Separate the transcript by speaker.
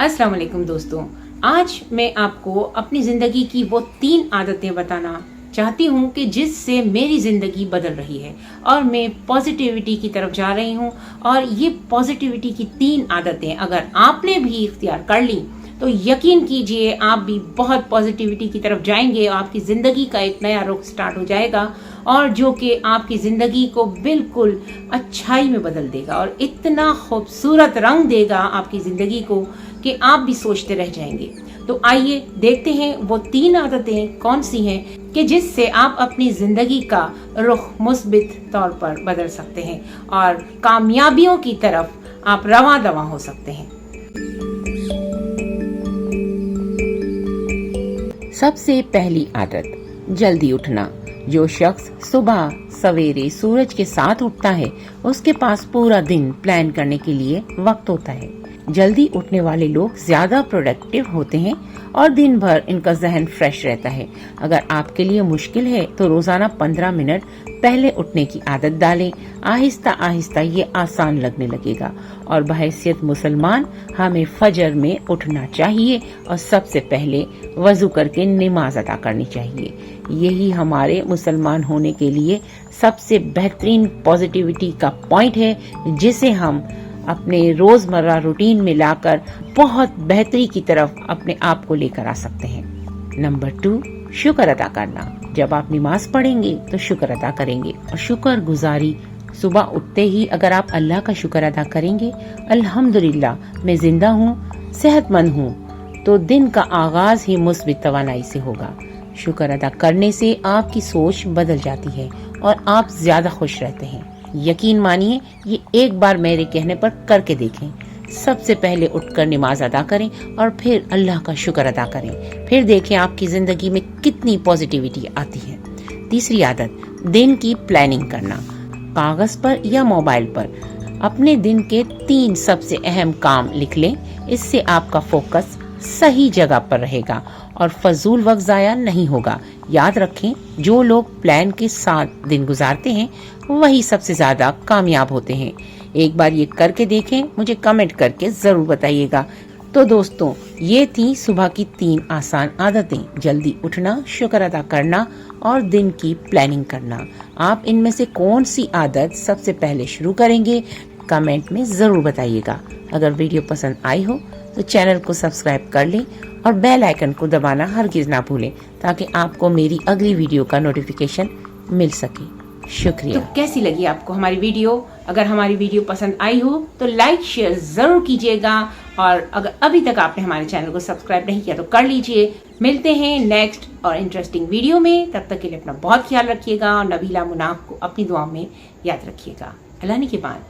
Speaker 1: अस्सलाम वालेकुम दोस्तों, आज मैं आपको अपनी ज़िंदगी की वो 3 आदतें बताना चाहती हूँ कि जिससे मेरी ज़िंदगी बदल रही है और मैं पॉजिटिविटी की तरफ जा रही हूँ। और ये पॉजिटिविटी की 3 आदतें अगर आपने भी इख्तियार कर ली तो यकीन कीजिए आप भी बहुत पॉजिटिविटी की तरफ जाएंगे और आपकी ज़िंदगी का एक नया रुख स्टार्ट हो जाएगा और जो कि आपकी ज़िंदगी को बिल्कुल अच्छाई में बदल देगा और इतना खूबसूरत रंग देगा आपकी ज़िंदगी को कि आप भी सोचते रह जाएंगे। तो आइए देखते हैं वो 3 आदतें कौन सी हैं कि जिससे आप अपनी ज़िंदगी का रुख मुस्बित तौर पर बदल सकते हैं और कामयाबियों की तरफ आप रवां दवां हो सकते हैं।
Speaker 2: सबसे पहली आदत, जल्दी उठना। जो शख्स सुबह सवेरे सूरज के साथ उठता है उसके पास पूरा दिन प्लान करने के लिए वक्त होता है। जल्दी उठने वाले लोग ज्यादा प्रोडक्टिव होते हैं और दिन भर इनका जहन फ्रेश रहता है। अगर आपके लिए मुश्किल है तो रोजाना 15 मिनट पहले उठने की आदत डालें। आहिस्ता आहिस्ता ये आसान लगने लगेगा। और बहैसियत मुसलमान हमें फजर में उठना चाहिए और सबसे पहले वजू करके नमाज अदा करनी चाहिए। यही हमारे मुसलमान होने के लिए सबसे बेहतरीन पॉजिटिविटी का पॉइंट है जिसे हम अपने रोजमर्रा रूटीन में लाकर बहुत बेहतरी की तरफ अपने आप को लेकर आ सकते हैं। नंबर 2, शुक्र अदा करना। जब आप नमाज पढ़ेंगे तो शुक्र अदा करेंगे और शुक्र गुजारी सुबह उठते ही अगर आप अल्लाह का शुक्र अदा करेंगे, अल्हम्दुलिल्लाह मैं जिंदा हूँ, सेहतमंद हूँ, तो दिन का आगाज ही मुस्बित तवानाई से होगा। शुक्र अदा करने से आपकी सोच बदल जाती है और आप ज्यादा खुश रहते हैं। यकीन मानिए, ये एक बार मेरे कहने पर करके देखें। सबसे पहले उठकर नमाज अदा करें और फिर अल्लाह का शुक्र अदा करें। फिर देखें आपकी जिंदगी में कितनी पॉजिटिविटी आती है। तीसरी आदत, दिन की प्लानिंग करना। कागज पर या मोबाइल पर अपने दिन के 3 सबसे अहम काम लिख लें। इससे आपका फोकस सही जगह पर रहेगा और फजूल वक्त जाया नहीं होगा। याद रखें, जो लोग प्लान के साथ दिन गुजारते हैं वही सबसे ज्यादा कामयाब होते हैं। एक बार ये करके देखें, मुझे कमेंट करके जरूर बताइएगा। तो दोस्तों, ये थी सुबह की 3 आसान आदतें, जल्दी उठना, शुक्र अदा करना और दिन की प्लानिंग करना। आप इनमें से कौन सी आदत सबसे पहले शुरू करेंगे, कमेंट में जरूर बताइएगा। अगर वीडियो पसंद आई हो तो चैनल को सब्सक्राइब कर लें और बेल आइकन को दबाना हरगिज ना भूलें ताकि आपको मेरी अगली वीडियो का नोटिफिकेशन मिल सके। शुक्रिया।
Speaker 1: तो कैसी लगी आपको हमारी वीडियो? अगर हमारी वीडियो पसंद आई हो तो लाइक शेयर जरूर कीजिएगा और अगर अभी तक आपने हमारे चैनल को सब्सक्राइब नहीं किया तो कर लीजिए। मिलते हैं नेक्स्ट और इंटरेस्टिंग वीडियो में। तब तक के लिए अपना बहुत ख्याल रखिएगा और नबीला मुनाफ को अपनी दुआ में याद रखिएगा। अल्लाह ने के बाद।